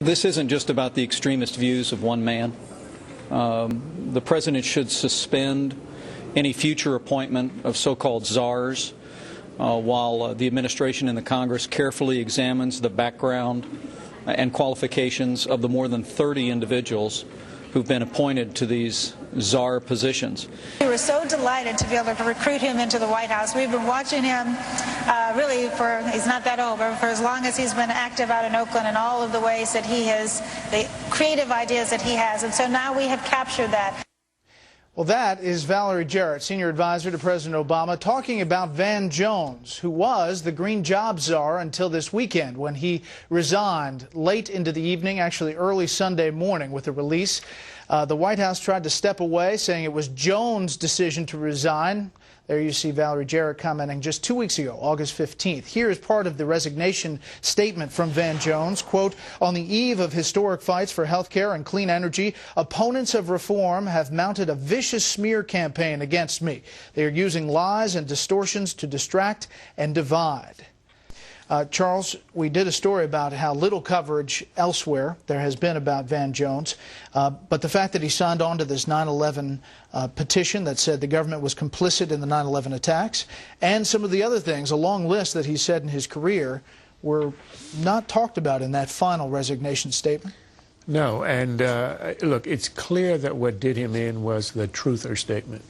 This isn't just about the extremist views of one man. The President should suspend any future appointment of so-called czars while the administration and the Congress carefully examines the background and qualifications of the more than 30 individuals who've been appointed to these czar positions. We were so delighted to be able to recruit him into the White House. We've been watching him really for, he's not that old, but for as long as he's been active out in Oakland and all of the ways that he has, the creative ideas that he has. And so now we have captured that. Well, that is Valerie Jarrett, senior advisor to President Obama, talking about Van Jones, who was the green job czar until this weekend when he resigned late into the evening, actually early Sunday morning with the release. The White House tried to step away, saying it was Jones' decision to resign. There you see Valerie Jarrett commenting just 2 weeks ago, August 15th. Here is part of the resignation statement from Van Jones. Quote, on the eve of historic fights for health care and clean energy, opponents of reform have mounted a vicious smear campaign against me. They are using lies and distortions to distract and divide. Charles, we did a story about how little coverage elsewhere there has been about Van Jones, but the fact that he signed on to this 9/11 petition that said the government was complicit in the 9/11 attacks, and some of the other things, a long list that he said in his career, were not talked about in that final resignation statement. No, and look, it's clear that what did him in was the truther statement.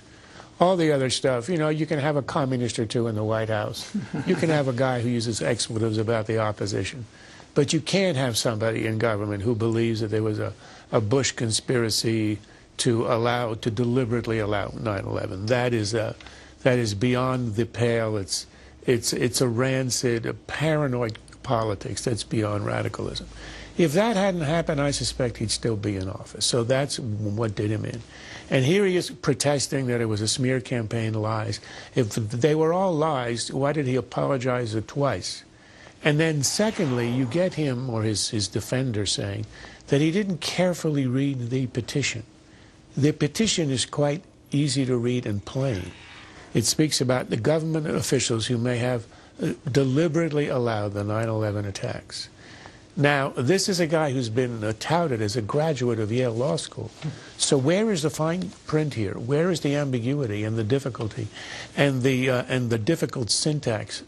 All the other stuff, you know, you can have a communist or two in the White House. You can have a guy who uses expletives about the opposition. But you can't have somebody in government who believes that there was a Bush conspiracy to deliberately allow 9/11. That is beyond the pale. It's a rancid, paranoid politics that's beyond radicalism. If that hadn't happened, I suspect he'd still be in office. So that's what did him in. And here he is protesting that it was a smear campaign, lies. If they were all lies, why did he apologize twice? And then secondly, you get him or his defender saying that he didn't carefully read the petition. The petition is quite easy to read and plain. It speaks about the government officials who may have deliberately allowed the 9/11 attacks. Now, this is a guy who's been touted as a graduate of Yale Law School. So where is the fine print here? Where is the ambiguity and the difficulty and the difficult syntax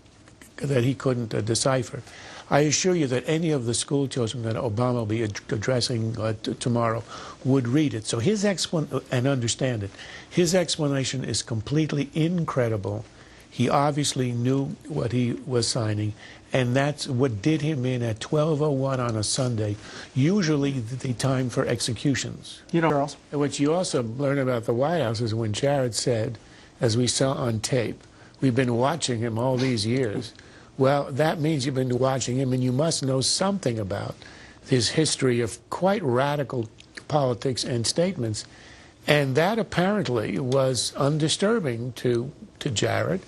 that he couldn't decipher? I assure you that any of the school children that Obama will be addressing tomorrow would read it. So his and understand it. His explanation is completely incredible. He obviously knew what he was signing, and that's what did him in at 12:01 on a Sunday, usually the time for executions. You know, Charles, what you also learn about the White House is when Jared said, as we saw on tape, we've been watching him all these years. Well, that means you've been watching him, and you must know something about his history of quite radical politics and statements. And that apparently was undisturbing to Jared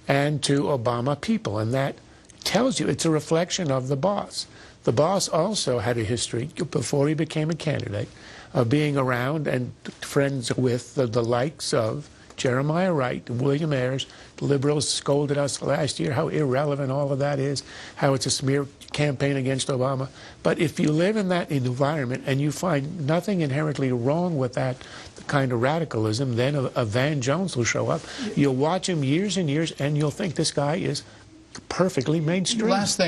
and to Obama people, and that tells you it's a reflection of the boss. The boss also had a history, before he became a candidate, of being around and friends with the likes of Jeremiah Wright, William Ayers. The liberals scolded us last year how irrelevant all of that is, how it's a smear campaign against Obama. But if you live in that environment and you find nothing inherently wrong with that kind of radicalism, then a Van Jones will show up. You'll watch him years and years, and you'll think this guy is perfectly mainstream. Last thing.